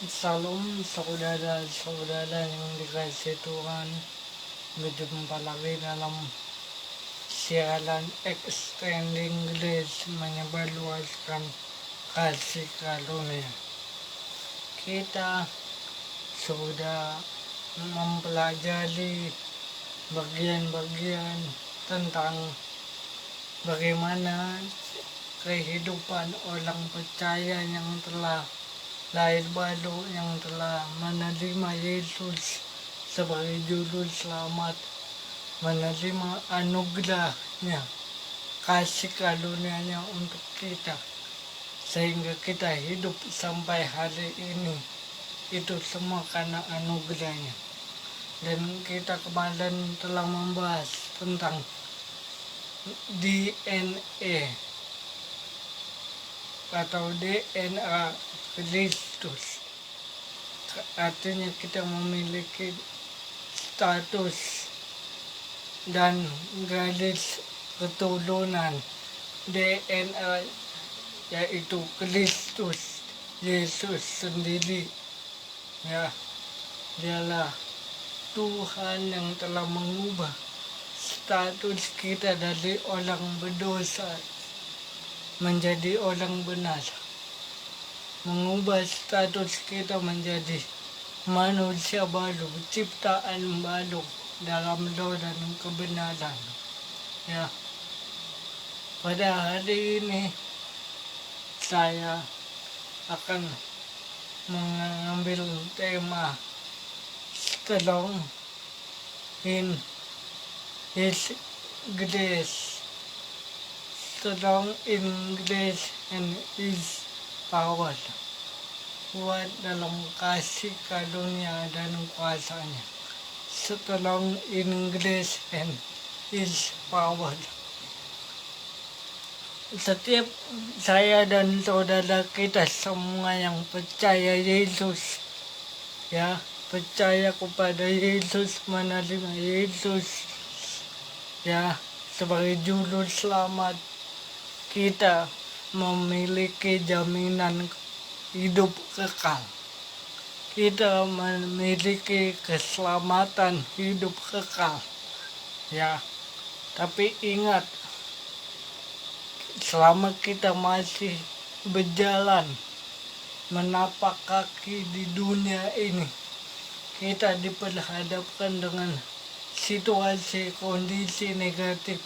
Salam saudara-saudara yang dikasih Tuhan, berjumpa lagi dalam siaran Extending Grace, menyebarluaskan kasih karunia. Kita sudah mempelajari bagian-bagian tentang bagaimana kehidupan orang percaya yang telah lahir baru, yang telah menerima Yesus sebagai juru selamat, menerima anugerahnya, kasih karunia-Nya untuk kita, sehingga kita hidup sampai hari ini. Itu semua karena anugerahnya. Dan kita kemarin telah membahas tentang DNA atau DNA Kristus. Artinya kita memiliki status dan garis keturunan DNA, yaitu Kristus Yesus sendiri. Ya, dialah Tuhan yang telah mengubah status kita dari orang berdosa menjadi orang benar, mengubah status kita menjadi manusia baru, ciptaan baru dalam roh dan kebenaran. Ya, pada hari ini saya akan mengambil tema Strong in His Grace. Strong in grace and His power. Kuat dalam kasih karunia dan kuasa-Nya. Strong in grace and His power. Setiap saya dan saudara kita semua yang percaya Yesus, ya, percaya kepada Yesus, menerima Yesus, ya, sebagai juru selamat, kita memiliki jaminan hidup kekal. Kita memiliki keselamatan hidup kekal. Ya, tapi ingat, selama kita masih berjalan menapak kaki di dunia ini, kita diperhadapkan dengan situasi kondisi negatif,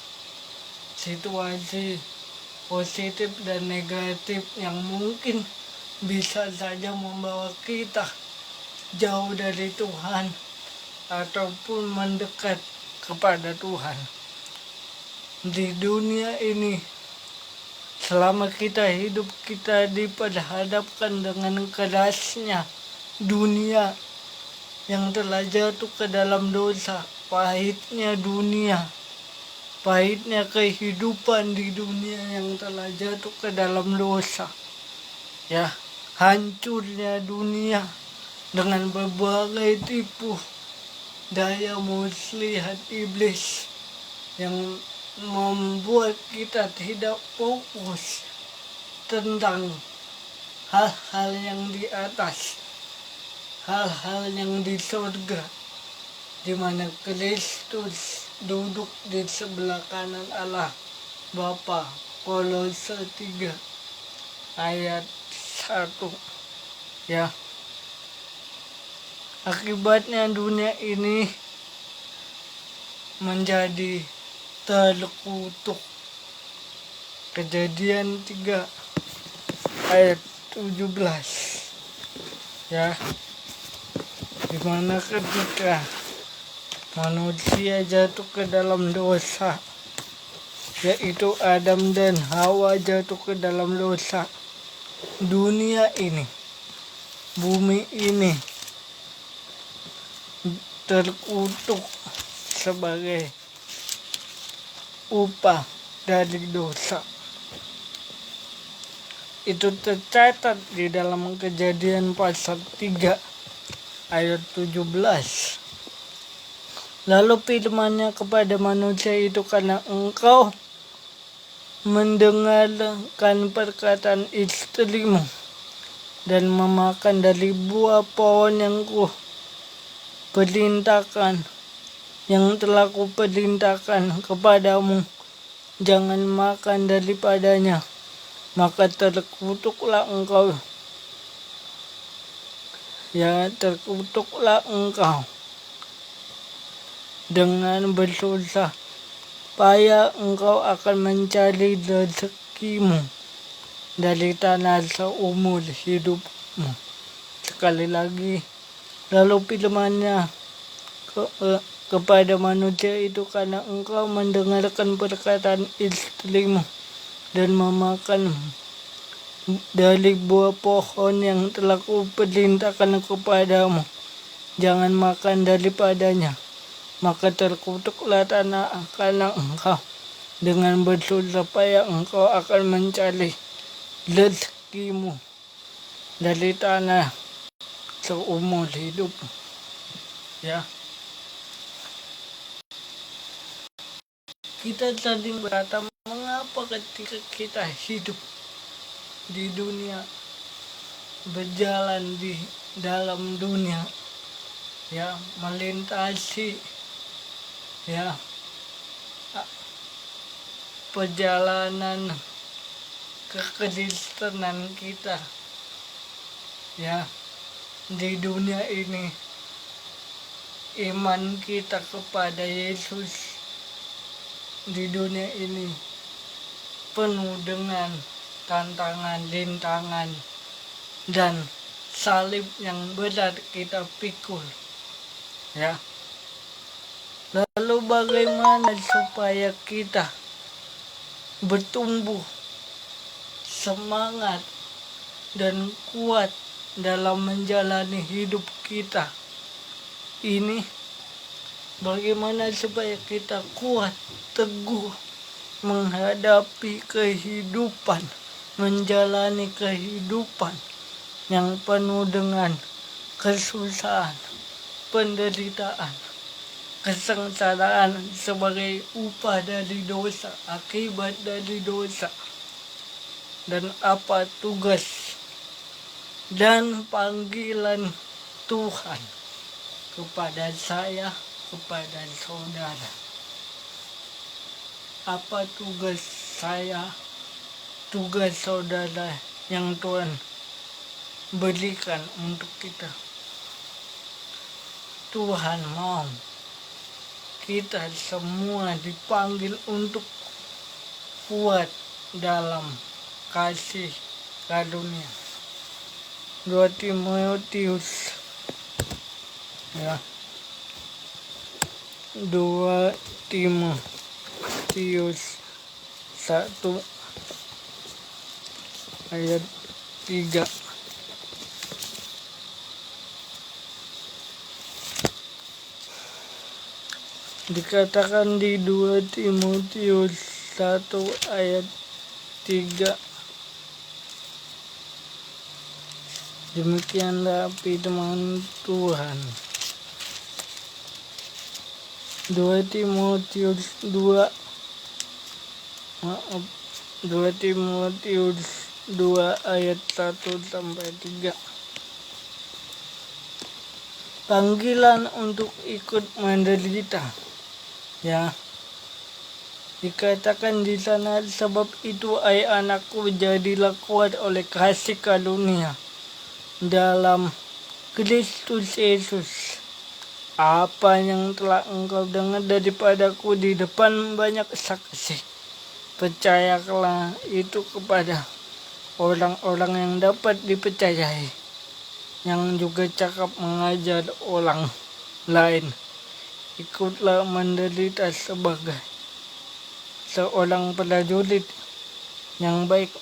situasi positif dan negatif yang mungkin bisa saja membawa kita jauh dari Tuhan ataupun mendekat kepada Tuhan. Di dunia ini, selama kita hidup, kita diperhadapkan dengan kerasnya dunia yang telah jatuh ke dalam dosa, pahitnya dunia, pahitnya kehidupan di dunia yang telah jatuh ke dalam dosa. Ya, hancurnya dunia dengan berbagai tipu daya muslihat iblis yang membuat kita tidak fokus tentang hal-hal yang di atas, hal-hal yang di surga, di mana Kristus duduk di sebelah kanan Allah Bapa. Kolose 3 ayat 1. Ya, akibatnya dunia ini menjadi terkutuk. Kejadian 3 ayat 17. Ya, dimana ketika manusia jatuh ke dalam dosa, yaitu Adam dan Hawa jatuh ke dalam dosa, dunia ini, bumi ini terkutuk sebagai upah dari dosa. Itu tercatat di dalam Kejadian pasal 3 ayat 17. Lalu firman-Nya kepada manusia itu, karena engkau mendengarkan perkataan istrimu dan memakan dari buah pohon yang telah kuperintahkan kepadamu, jangan makan daripadanya, maka terkutuklah engkau dengan bersusah payah engkau akan mencari rezekimu dari tanah seumur hidupmu. Sekali lagi, lalu firman-Nya kepada manusia itu, karena engkau mendengarkan perkataan istrimu dan memakan dari buah pohon yang telah kuperintahkan kepadamu, jangan makan daripadanya, maka terkutuklah tanah karena engkau. Dengan bersusah payah engkau akan mencari rezekimu dari tanah seumur hidup. Ya, kita sering berkata, mengapa ketika kita hidup di dunia, berjalan di dalam dunia, ya, melintasi, ya, perjalanan kekristenan kita, ya, di dunia ini, iman kita kepada Yesus di dunia ini penuh dengan tantangan, rintangan, dan salib yang berat kita pikul, ya. Lalu bagaimana supaya kita bertumbuh semangat dan kuat dalam menjalani hidup kita ini? Bagaimana supaya kita kuat, teguh menghadapi kehidupan, menjalani kehidupan yang penuh dengan kesusahan, penderitaan, kesengsaraan sebagai upah dari dosa, akibat dari dosa, dan apa tugas dan panggilan Tuhan kepada saya, kepada saudara. Apa tugas saya, tugas saudara yang Tuhan berikan untuk kita? Tuhan mau kita semua dipanggil untuk kuat dalam kasih karunia. 2 Timotius, ya, 2 Timotius 1 ayat 3. Dikatakan di 2 Timotius 1 ayat 3, demikianlah firman Tuhan. 2 Timotius 2 ayat 1-3. Panggilan untuk ikut menderita, ya. Dikatakan di sana, sebab itu hai anakku, jadilah kuat oleh kasih karunia dalam Kristus Yesus. Apa yang telah engkau dengar daripadaku di depan banyak saksi, percayakanlah itu kepada orang-orang yang dapat dipercayai, yang juga cakap mengajar orang lain. Ikutlah menderita sebagai seorang prajurit yang baik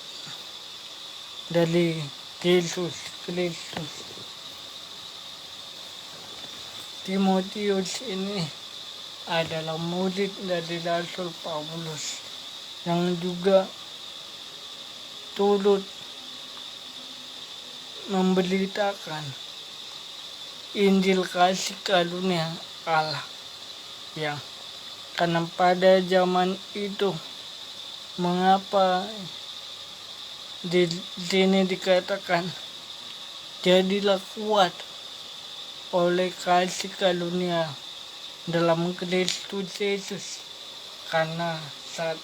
dari Yesus Kristus. Timotius ini adalah murid dari Rasul Paulus yang juga turut memberitakan Injil kasih karunia Allah, ya. Karena pada zaman itu, mengapa di sini dikatakan jadilah kuat oleh kasih karunia dalam Kristus Yesus. Karena saat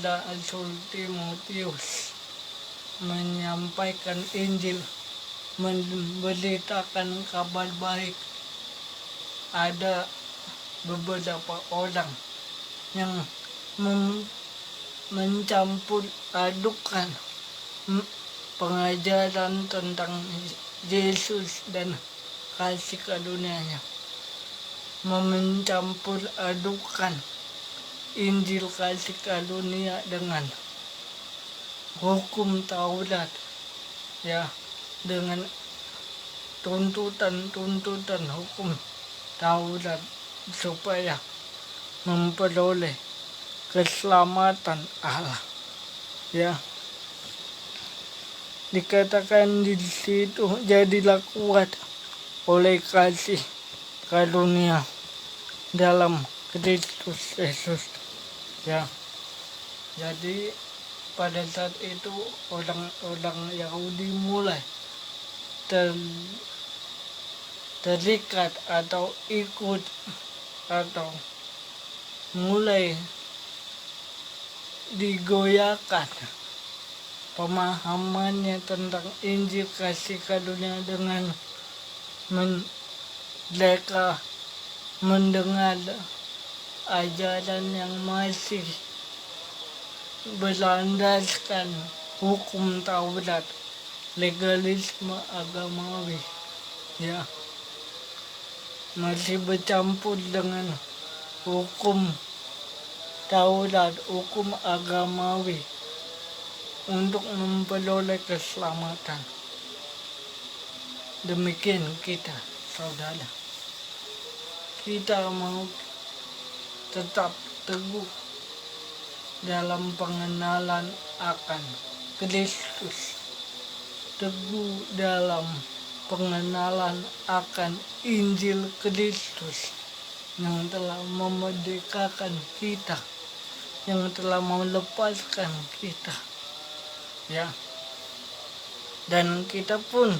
Rasul Timotius menyampaikan Injil, memberitakan kabar baik, ada beberapa orang yang mencampur adukan pengajaran tentang Yesus dan kasih karunia-Nya, mencampur adukan Injil kasih karunia dengan hukum Taurat, ya, dengan tuntutan hukum Taurat supaya memperoleh keselamatan Allah, ya. Dikatakan di situ, jadilah kuat oleh kasih karunia dalam Kristus Yesus, ya. Jadi pada saat itu orang Yahudi mulai terikat atau ikut atau mulai digoyahkan pemahamannya tentang Injil kasih karunia dengan mereka mendengar ajaran yang masih berlandaskan hukum Taurat, legalisme agamawi, ya, masih bercampur dengan hukum Taurat, hukum agamawi untuk memperoleh keselamatan. Demikian kita, saudara, kita mau tetap teguh dalam pengenalan akan Kristus, teguh dalam pengenalan akan Injil Kristus yang telah memerdekakan kita, yang telah melepaskan kita, ya. Dan kita pun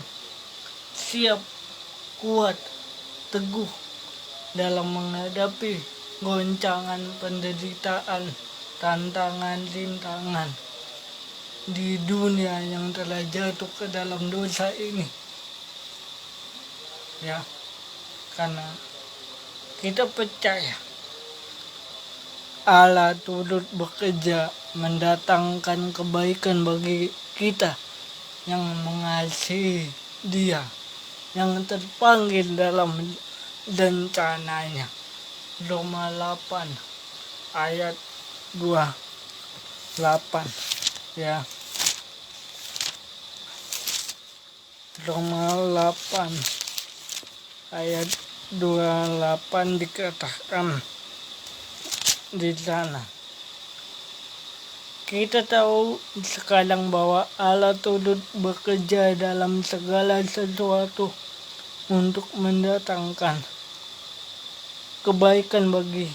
siap, kuat, teguh dalam menghadapi goncangan, penderitaan, tantangan, rintangan di dunia yang telah jatuh ke dalam dosa ini, ya. Karena kita percaya Allah turut bekerja mendatangkan kebaikan bagi kita yang mengasihi Dia, yang terpanggil dalam rencananya. Roma 8 ayat 28, ya. Roma 8 ayat 28 dikatakan di sana, kita tahu sekarang bahwa Allah turut bekerja dalam segala sesuatu untuk mendatangkan kebaikan bagi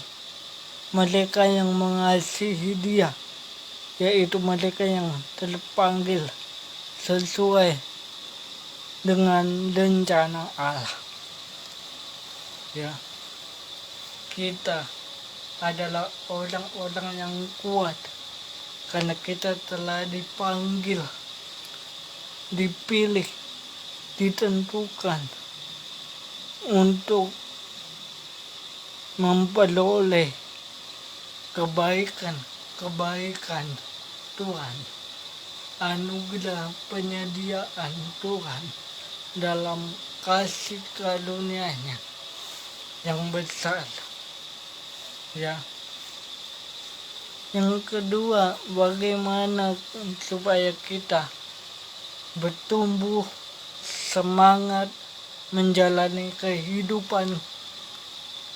mereka yang mengasihi Dia, yaitu mereka yang terpanggil sesuai dengan rencana Allah, ya. Kita adalah orang-orang yang kuat karena kita telah dipanggil, dipilih, ditentukan untuk memperoleh kebaikan Tuhan, anugerah penyediaan Tuhan dalam kasih karunia-Nya yang besar, ya. Yang kedua, bagaimana supaya kita bertumbuh semangat menjalani kehidupan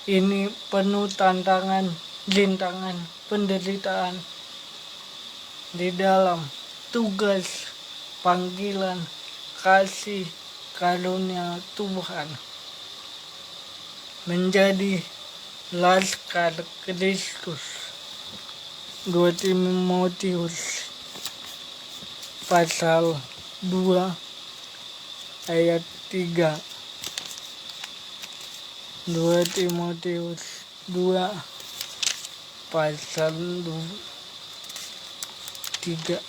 ini penuh tantangan, rintangan, penderitaan di dalam tugas, panggilan, kasih karunia Tuhan, menjadi laskar Kristus. 2 Timotius pasal 2 ayat 3, 2 Timotius 2 pasal 3.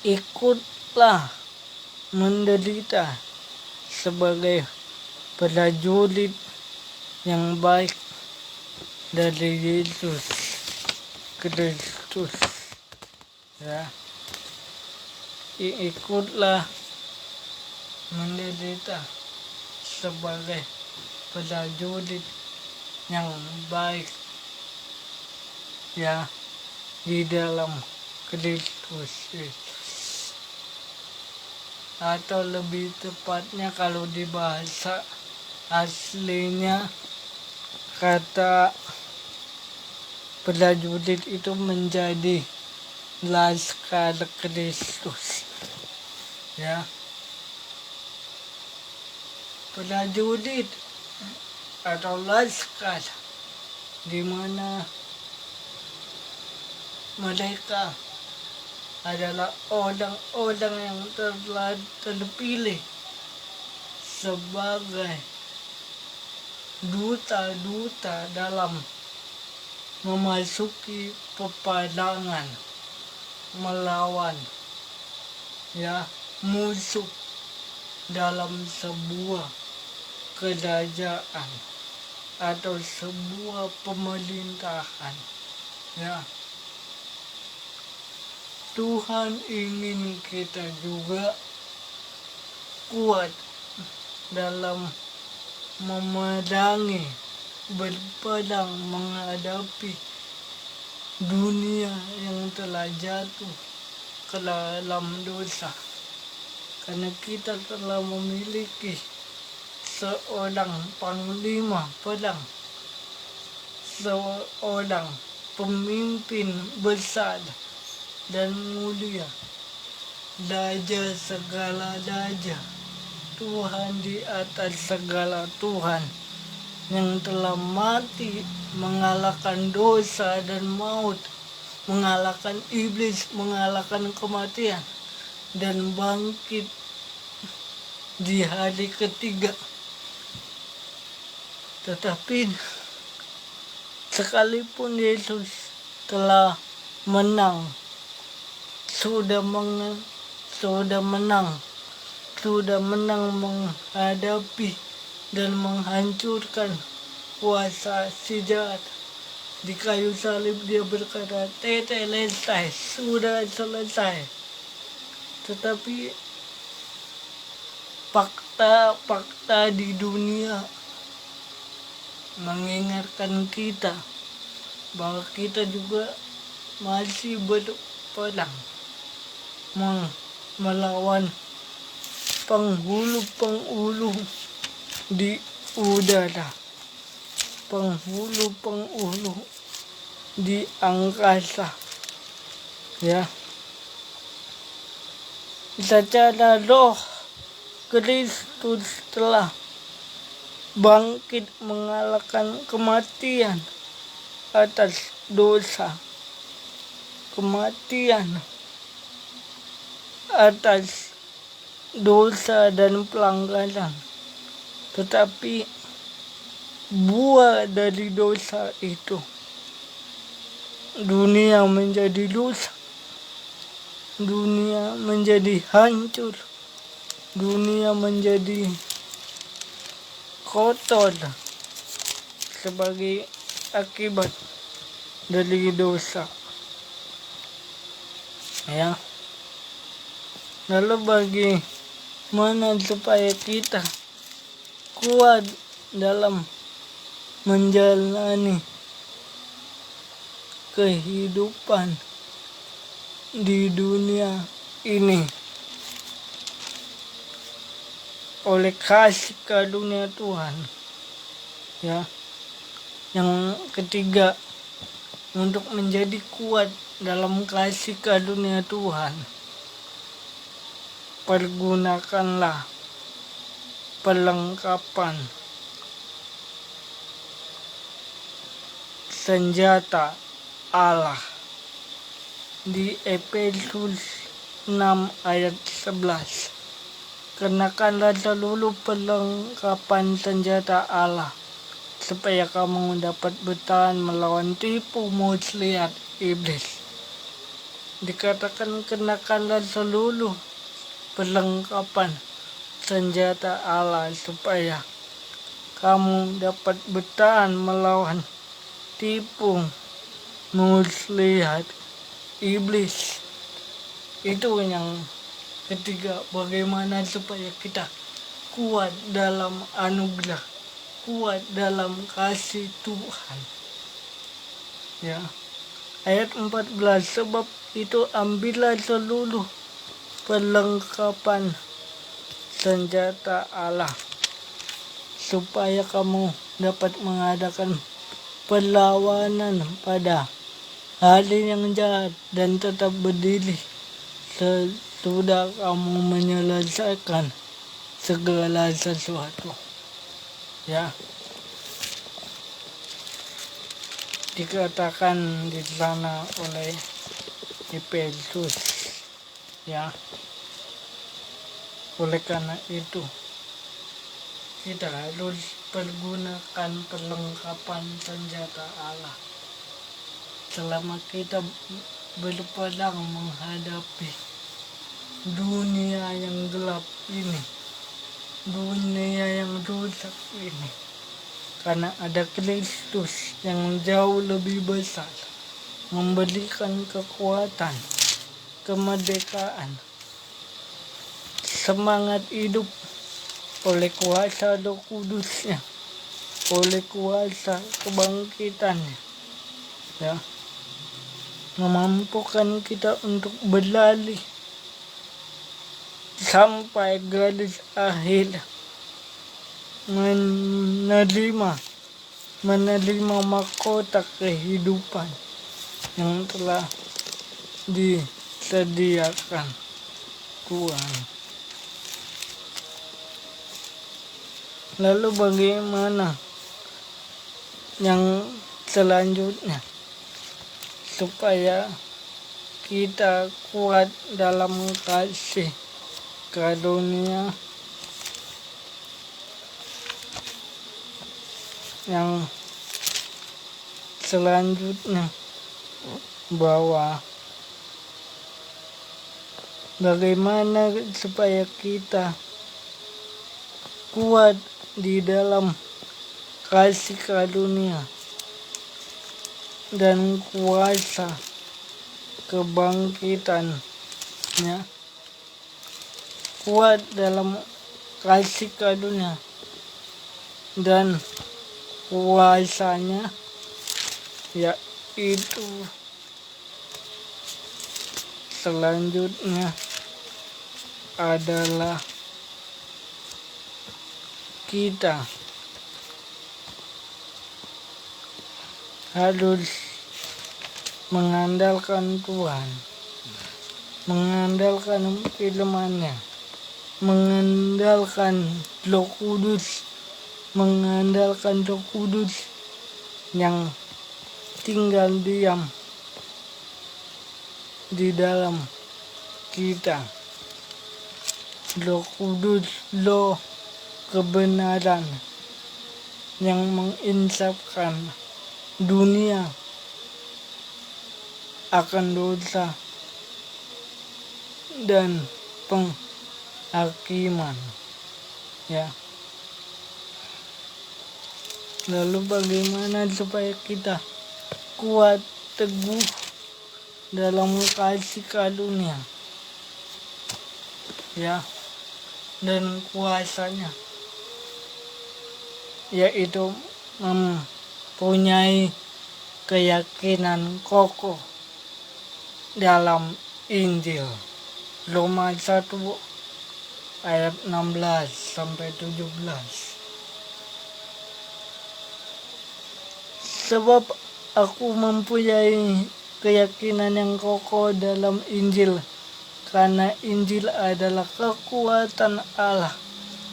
Ikutlah menderita sebagai prajurit yang baik dari Yesus Kristus. Ya, ikutlah menderita sebagai prajurit yang baik, ya, di dalam Kristus Yesus. Atau lebih tepatnya kalau di bahasa aslinya, kata prajurit itu menjadi laskar Kristus. Ya, prajurit atau laskar di mana mereka adalah orang-orang yang telah terpilih sebagai duta-duta dalam memasuki peperangan melawan, ya, musuh dalam sebuah kerajaan atau sebuah pemerintahan. Ya, Tuhan ingin kita juga kuat dalam memerangi, berperang menghadapi dunia yang telah jatuh ke dalam dosa. Karena kita telah memiliki seorang panglima perang, seorang pemimpin besar dan mulia, Raja segala raja, Tuhan di atas segala Tuhan, yang telah mati mengalahkan dosa dan maut, mengalahkan iblis, mengalahkan kematian, dan bangkit di hari ketiga. Tetapi sekalipun Yesus telah menang, sudah menang menghadapi dan menghancurkan kuasa si jahat. Di kayu salib dia berkata, tetelestai, sudah selesai. Tetapi fakta di dunia mengingatkan kita bahwa kita juga masih berperang melawan penghulu di udara, penghulu di angkasa. Ya, secara roh Kristus telah bangkit mengalahkan kematian atas dosa, kematian atas dosa dan pelanggaran. Tetapi buah dari dosa itu, dunia menjadi dosa, dunia menjadi hancur, dunia menjadi kotor sebagai akibat dari dosa. Ya, lalu bagaimana supaya kita kuat dalam menjalani kehidupan di dunia ini oleh kasih karunia Tuhan? Ya, yang ketiga, untuk menjadi kuat dalam kasih karunia Tuhan, pergunakanlah perlengkapan senjata Allah di Efesus 6 ayat 11. Kenakanlah seluruh perlengkapan senjata Allah, supaya kamu dapat bertahan melawan tipu muslihat iblis. Dikatakan kenakanlah seluruh perlengkapan senjata Allah supaya kamu dapat bertahan melawan tipu muslihat iblis. Itu yang ketiga, bagaimana supaya kita kuat dalam anugerah, kuat dalam kasih Tuhan. Ya. Ayat 14, sebab itu ambillah seluruh perlengkapan senjata Allah, supaya kamu dapat mengadakan perlawanan pada hari yang jahat dan tetap berdiri sesudah kamu menyelesaikan segala sesuatu. Ya, dikatakan di sana oleh Efesus. Ya, oleh karena itu kita harus pergunakan perlengkapan senjata Allah selama kita berperang menghadapi dunia yang gelap ini, dunia yang rusak ini. Karena ada Kristus yang jauh lebih besar, memberikan kekuatan, kemerdekaan, semangat hidup oleh kuasa Roh Kudusnya, oleh kuasa kebangkitannya, ya, memampukan kita untuk berlari sampai garis akhir, menerima mahkota kehidupan yang telah disediakan Tuhan. Lalu bagaimana yang selanjutnya supaya kita kuat dalam kasih karunia? Yang selanjutnya bahwa bagaimana supaya kita kuat di dalam kasih karunia dan kuasa kebangkitannya, kuat dalam kasih karunia dan kuasanya, yaitu selanjutnya adalah kita harus mengandalkan Tuhan, mengandalkan firman-Nya, mengandalkan Roh Kudus, mengandalkan Roh Kudus yang tinggal diam di dalam kita. Roh Kudus, Roh kebenaran yang menginsafkan dunia akan dosa dan penghakiman, ya. Lalu bagaimana supaya kita kuat teguh dalam kasih karunia, ya, dan kuasanya, yaitu mempunyai keyakinan kokoh dalam Injil. Roma 1 ayat 16 sampai 17. Sebab aku mempunyai keyakinan yang kokoh dalam Injil, karena Injil adalah kekuatan Allah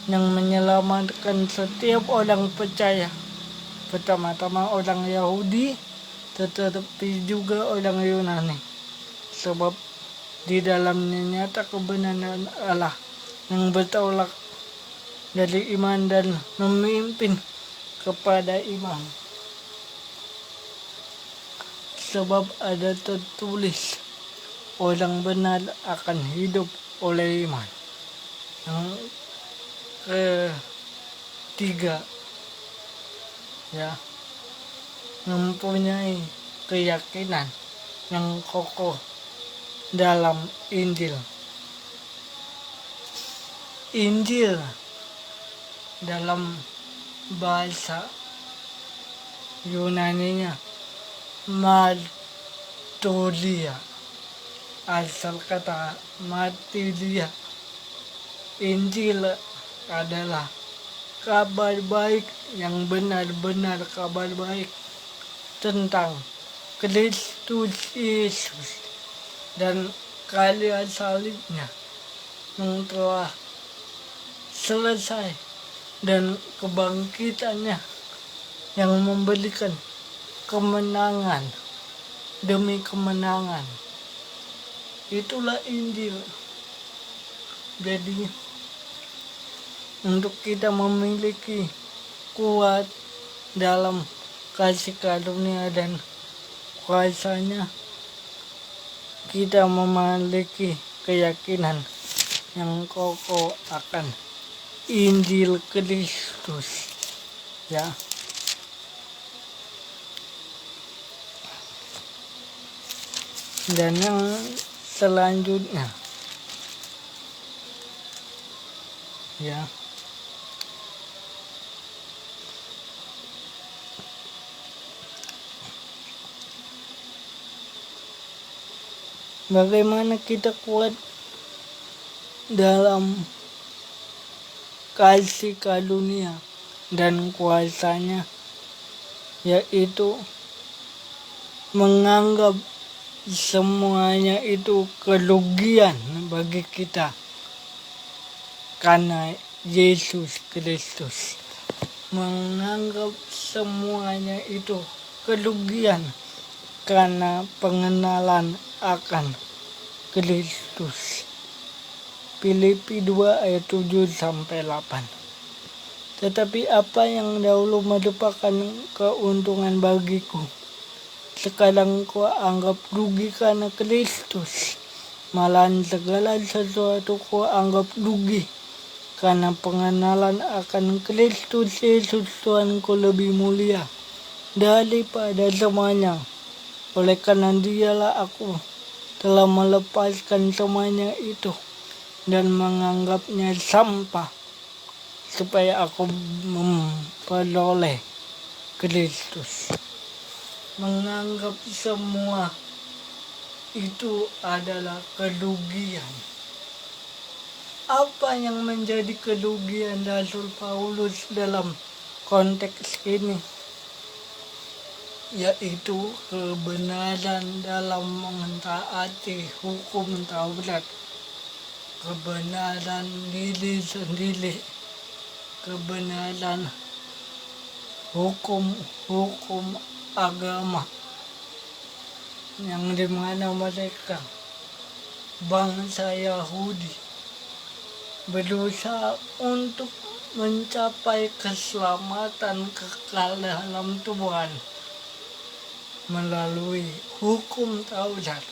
yang menyelamatkan setiap orang percaya, pertama-tama orang Yahudi, tetapi juga orang Yunani. Sebab Di dalamnya nyata kebenaran Allah yang bertolak dari iman dan memimpin kepada iman. Sebab ada tertulis, orang benar akan hidup oleh iman. Yang ketiga, ya, mempunyai keyakinan yang kokoh dalam Injil. Injil dalam bahasa Yunaninya marturia, asal kata martiria. Injil adalah kabar baik yang benar-benar kabar baik tentang Kristus Yesus dan karya salibnya yang telah selesai dan kebangkitannya yang memberikan kemenangan demi kemenangan. Itulah Injil. Jadi untuk kita memiliki kuat dalam kasih karunia dan kuasanya, kita memiliki keyakinan yang kokoh akan Injil Kristus, ya. Dan yang selanjutnya, ya, bagaimana kita kuat dalam kasih karunia dan kuasanya, yaitu menganggap semuanya itu kerugian bagi kita karena Yesus Kristus. Menganggap semuanya itu kerugian karena pengenalan akan Kristus. Filipi 2 ayat 7-8. Tetapi apa yang dahulu merupakan keuntungan bagiku, sekarang ku anggap rugi karena Kristus. Malahan segala sesuatu ku anggap rugi karena pengenalan akan Kristus Yesus Tuhanku lebih mulia daripada semuanya. Oleh karena Dialah aku telah melepaskan semuanya itu dan menganggapnya sampah, supaya aku memperoleh Kristus. Menganggap semua itu adalah kerugian. Apa yang menjadi kerugian Rasul Paulus dalam konteks ini? Yaitu kebenaran dalam mentaati hukum Taurat, kebenaran diri sendiri, kebenaran hukum agama, yang dimana mereka bangsa Yahudi berusaha untuk mencapai keselamatan kekal dalam Tuhan melalui hukum Taurat,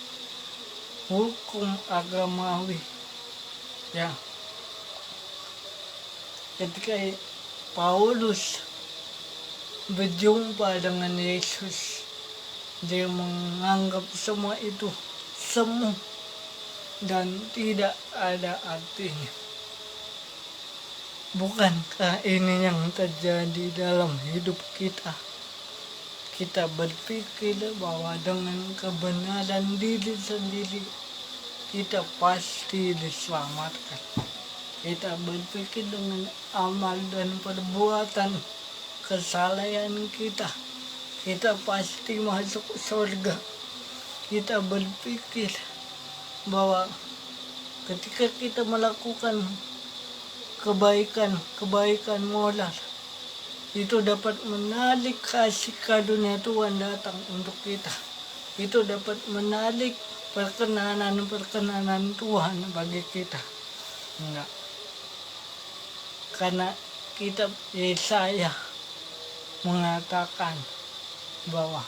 hukum agamawi, ya. Ketika Paulus berjumpa dengan Yesus, dia menganggap semua itu semu dan tidak ada artinya. Bukankah ini yang terjadi dalam hidup kita? Kita berpikir bahwa dengan kebenaran diri sendiri kita pasti diselamatkan. Kita berpikir dengan amal dan perbuatan kesalehan kita pasti masuk surga. Kita berpikir bahwa ketika kita melakukan kebaikan moral, itu dapat menarik kasih karunia Tuhan datang untuk kita. Itu dapat menarik perkenanan Tuhan bagi kita. Enggak. Karena kitab Yesaya mengatakan bahwa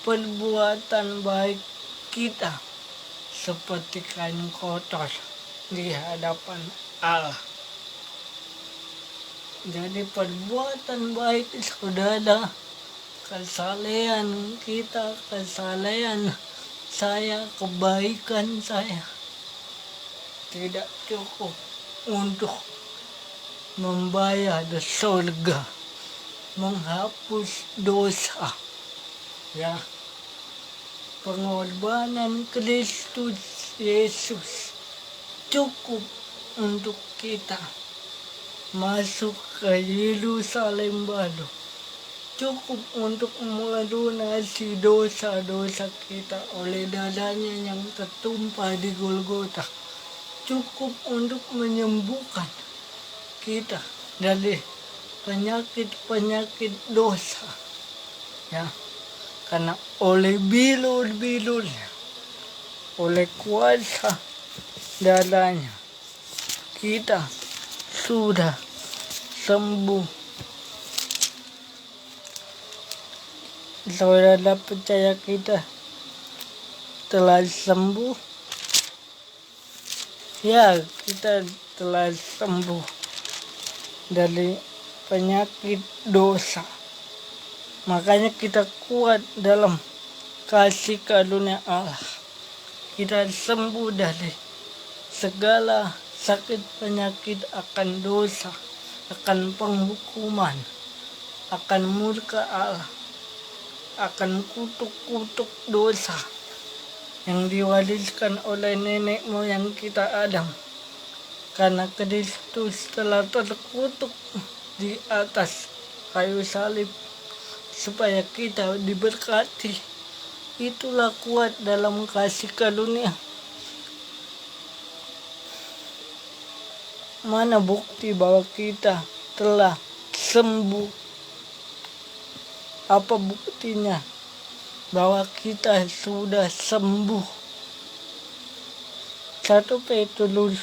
perbuatan baik kita seperti kain kotor di hadapan Allah. Jadi perbuatan baik sudah ada, kesalehan kita, kesalehan saya, kebaikan saya tidak cukup untuk membayar surga, menghapus dosa. Ya, pengorbanan Kristus Yesus cukup untuk kita masuk ke Yerusalem baru, cukup untuk melunasi dosa-dosa kita oleh darahnya yang tertumpah di Golgota, cukup untuk menyembuhkan kita dari penyakit-penyakit dosa. Ya, karena oleh bilur-bilurnya, oleh kuasa darahnya, kita sudah sembuh. Saudara percaya kita telah sembuh? Ya, kita telah sembuh dari penyakit dosa. Makanya kita kuat dalam kasih karunia Allah. Kita sembuh dari segala sakit penyakit akan dosa, akan penghukuman, akan murka Allah, akan kutuk-kutuk dosa yang diwariskan oleh nenek moyang kita Adam. Karena Kristus telah terkutuk di atas kayu salib supaya kita diberkati. Itulah kuat dalam kasih karunia. Mana bukti bahwa kita telah sembuh? Apa buktinya bahwa kita sudah sembuh? 1 Petrus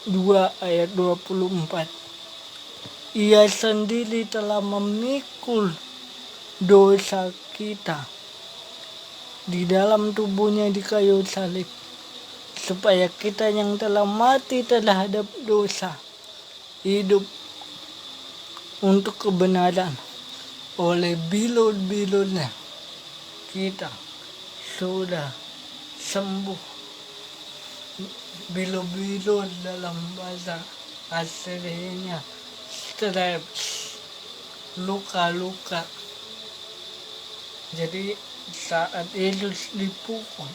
2 ayat 24. Ia sendiri telah memikul dosa kita di dalam tubuhnya di kayu salib, supaya kita yang telah mati terhadap dosa hidup untuk kebenaran. Oleh bilur-bilurnya kita sudah sembuh. Bilur-bilur dalam bahasa aslinya stripes, luka-luka. Jadi saat Yesus dipukul,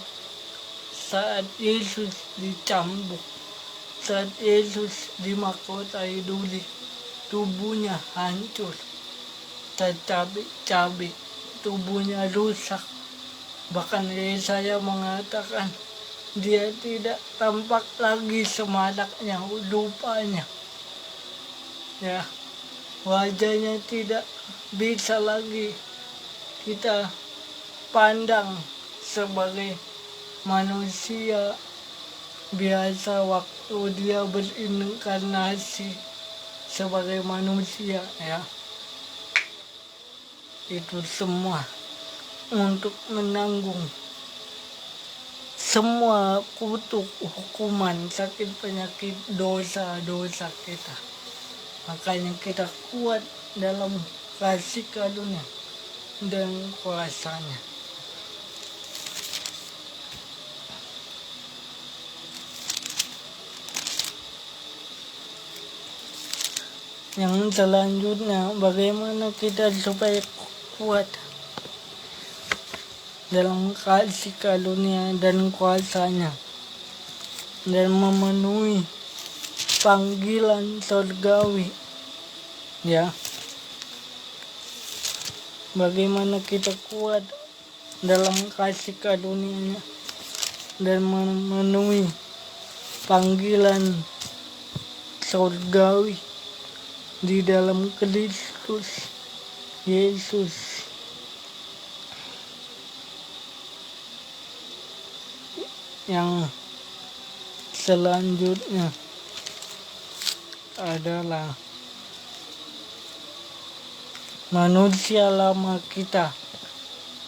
saat Yesus dicambuk, saat Yesus dimahkotai duri, tubuhnya hancur, tercabik-cabik, tubuhnya rusak. Bahkan Yesaya mengatakan dia tidak tampak lagi semaraknya, rupanya. Ya, wajahnya tidak bisa lagi kita pandang sebagai manusia biasa waktu dia berinkarnasi sebagai manusia, ya. Itu semua untuk menanggung semua kutuk, hukuman, sakit penyakit, dosa-dosa kita. Makanya kita kuat dalam kasih karunia dan kuasanya. Yang selanjutnya, bagaimana kita supaya kuat dalam kasih karunia dan kuasanya dan memenuhi panggilan surgawi. Ya, bagaimana kita kuat dalam kasih karunia dan memenuhi panggilan surgawi di dalam Kristus Yesus. yang selanjutnya adalah manusia lama kita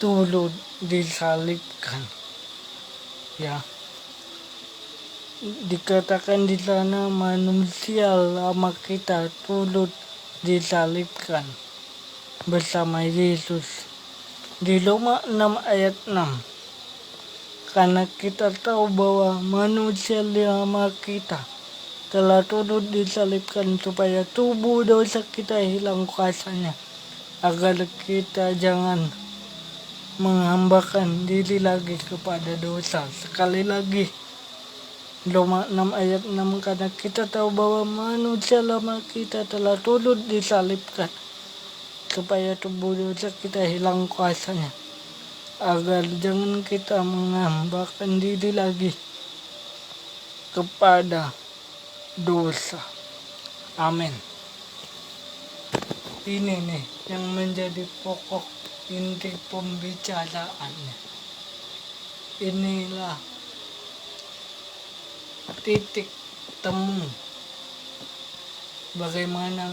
turut disalibkan. Ya, dikatakan di sana manusia lama kita turut disalibkan bersama Yesus. Di Roma 6 ayat 6. Karena kita tahu bahwa manusia lama kita telah turut disalibkan supaya tubuh dosa kita hilang kuasanya, agar kita jangan menghambakan diri lagi kepada dosa. Sekali lagi, Roma 6 ayat 6, karena kita tahu bahwa manusia lama kita telah turut disalibkan supaya tubuh dosa kita hilang kuasanya, agar jangan kita menghambakan diri lagi kepada dosa. Amin. Ini nih yang menjadi pokok inti pembicaraannya. Inilah titik temu bagaimana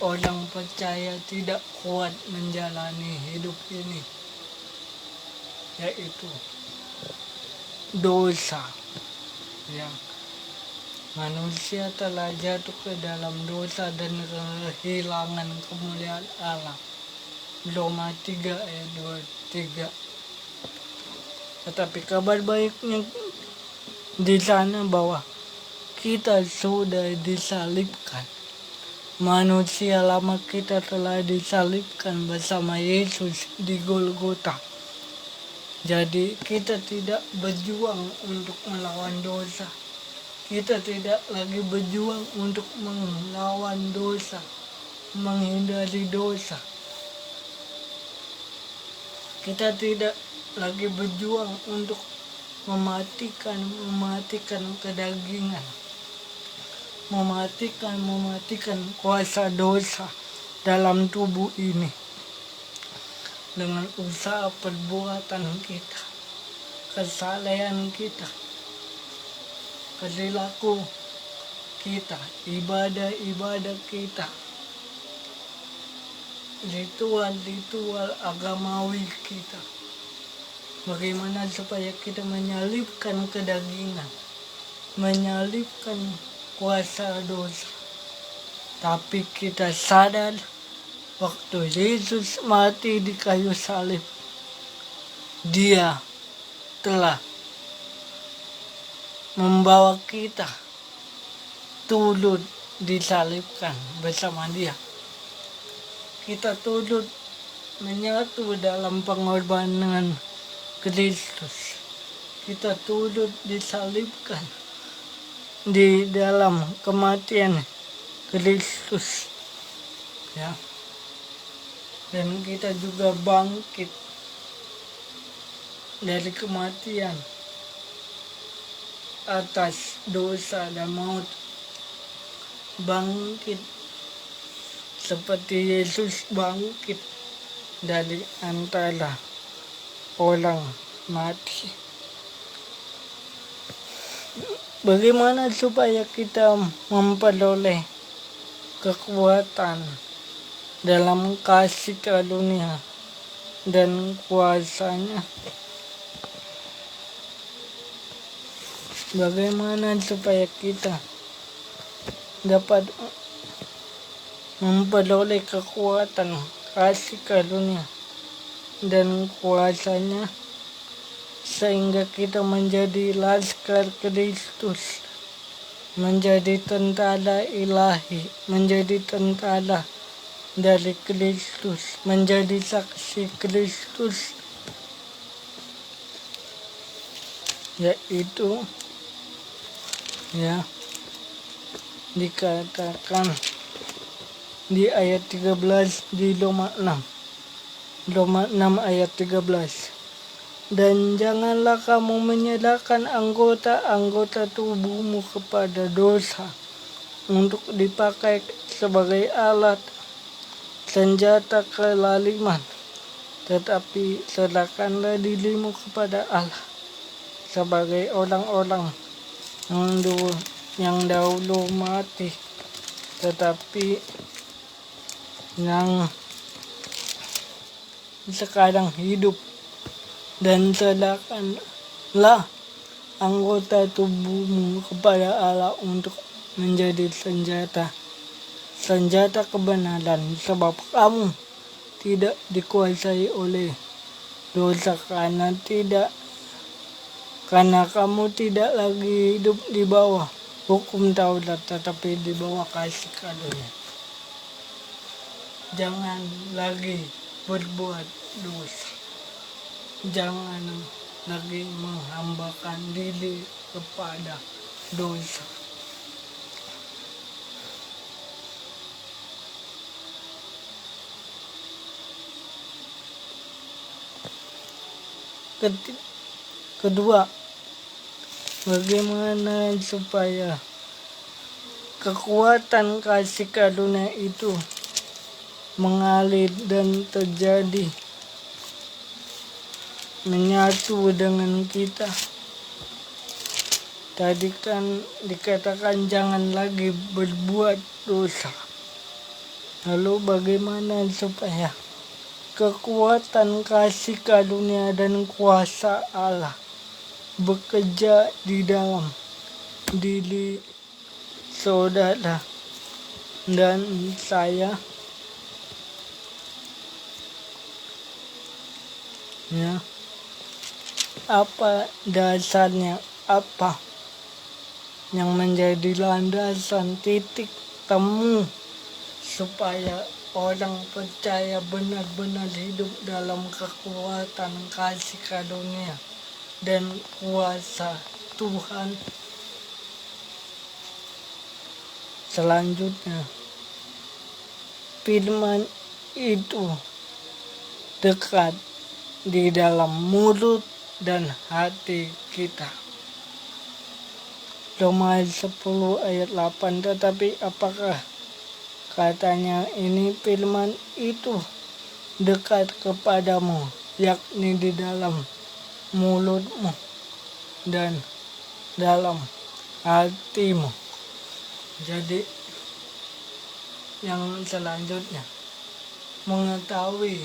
orang percaya tidak kuat menjalani hidup ini, yaitu dosa. Ya, manusia telah jatuh ke dalam dosa dan kehilangan kemuliaan Allah. Roma 3 ayat 23. Tetapi kabar baiknya di sana bahwa kita sudah disalibkan. Manusia lama kita telah disalibkan bersama Yesus di Golgota. Jadi kita tidak berjuang untuk melawan dosa. Kita tidak lagi berjuang untuk melawan dosa, menghindari dosa. Kita tidak lagi berjuang untuk mematikan kedagingan, mematikan kuasa dosa dalam tubuh ini dengan usaha perbuatan kita, kesalehan kita, perilaku kita, ibadah kita, ritual agamawi kita. Bagaimana supaya kita menyalibkan kedagingan, menyalibkan kuasa dosa. Tapi kita sadar waktu Yesus mati di kayu salib, Dia telah membawa kita turut disalibkan bersama Dia. Kita turut menyatu dalam pengorbanan Kristus. Kita turut disalibkan di dalam kematian Kristus. Ya. Dan kita juga bangkit dari kematian atas dosa dan maut. Bangkit seperti Yesus bangkit dari antara orang mati. Bagaimana supaya kita memperoleh kekuatan dalam kasih karunia dan kuasanya? Bagaimana supaya kita dapat memperoleh kekuatan kasih karunia dan kuasanya, sehingga kita menjadi laskar Kristus, menjadi tentara ilahi, menjadi tentara dari Kristus, menjadi saksi Kristus, yaitu dikatakan di ayat 13 di Roma 6 ayat 13. Dan janganlah kamu menyerahkan anggota tubuhmu kepada dosa untuk dipakai sebagai alat senjata kelaliman, tetapi serahkanlah dirimu kepada Allah sebagai orang-orang yang dahulu mati, tetapi yang sekarang hidup, dan serahkanlah anggota tubuhmu kepada Allah untuk menjadi senjata kebenaran, sebab kamu tidak dikuasai oleh dosa karena kamu tidak lagi hidup di bawah hukum Taurat, tetapi di bawah kasih karunia. Jangan lagi berbuat dosa. Jangan lagi menghambakan diri kepada dosa. Kedua, bagaimana supaya kekuatan kasih karunia itu mengalir dan terjadi menyatu dengan kita. Tadi kan dikatakan jangan lagi berbuat dosa. Lalu bagaimana supaya kekuatan kasih karunia dan kuasa Allah bekerja di dalam diri saudara dan saya? Ya, apa dasarnya? Apa yang menjadi landasan titik temu supaya orang percaya benar-benar hidup dalam kekuatan kasih karunia dan kuasa Tuhan? Selanjutnya, firman itu dekat di dalam mulut dan hati kita. Roma 10 ayat 8. Tetapi apakah katanya ini firman itu dekat kepadamu, yakni di dalam mulutmu dan dalam hatimu. Jadi yang selanjutnya, mengetahui,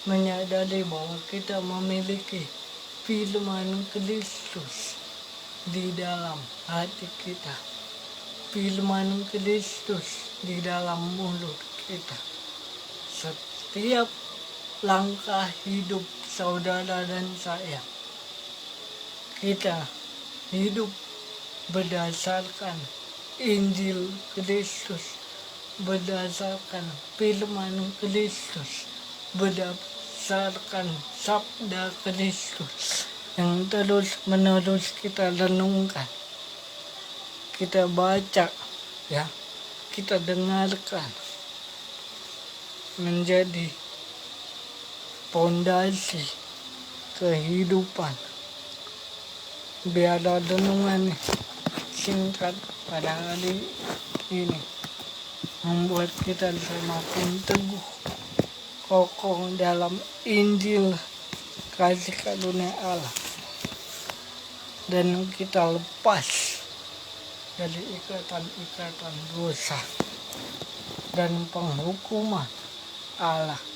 menyadari bahwa kita memiliki firman Kristus di dalam hati kita, firman Kristus di dalam mulut kita. Setiap langkah hidup saudara dan saya, kita hidup berdasarkan Injil Kristus, berdasarkan firman Kristus, berdasarkan sabda Kristus yang terus-menerus kita renungkan, kita baca, ya, kita dengarkan, menjadi fondasi kehidupan. Biarlah renungan singkat pada hari ini membuat kita semakin teguh, kokoh dalam Injil kasih karunia Allah, dan kita lepas dari ikatan-ikatan dosa dan penghukuman Allah